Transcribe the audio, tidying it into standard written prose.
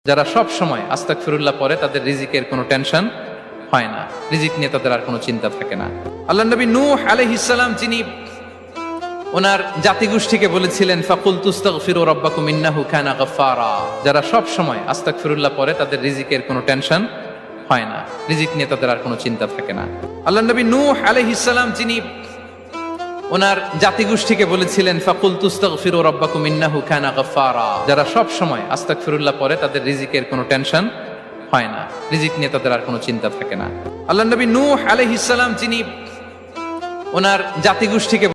যারা সব সময় আস্তাগফিরুল্লাহ পড়ে তাদের রিজিকের কোনো টেনশন হয় না, রিজিক নিয়ে তাদের আর কোনো চিন্তা থাকে না। আল্লাহ নবী নূহ আলাইহিস সালাম যিনি ওনার জাতিগোষ্ঠীকে বলেছিলেন ফাকুলতু আস্তাগফিরু রাব্বাকুম ইন্নাহু কানা গাফফারা, যারা সব সময় আস্তাগফিরুল্লাহ পড়ে তাদের রিজিকের কোনো টেনশন হয় না, রিজিক নিয়ে তাদের আর কোনো চিন্তা থাকে না। আল্লাহ নবী নূহ আলাইহিস সালাম যিনি ওনার জাতিগোষ্ঠীকে বলেছিলেন ফাকুলতু আস্তাগফিরু রাব্বাকুম ইন্নাহু কানা গাফফারা, যারা সব সময় আস্তাগফিরুল্লাহ পড়ে তাদের রিজিকের কোনো টেনশন হয় না, রিজিক নিয়ে তাদের আর কোনো চিন্তা থাকে না। আল্লাহ নবী নূহ আলাইহিস সালাম যিনি ওনার জাতিগোষ্ঠীকে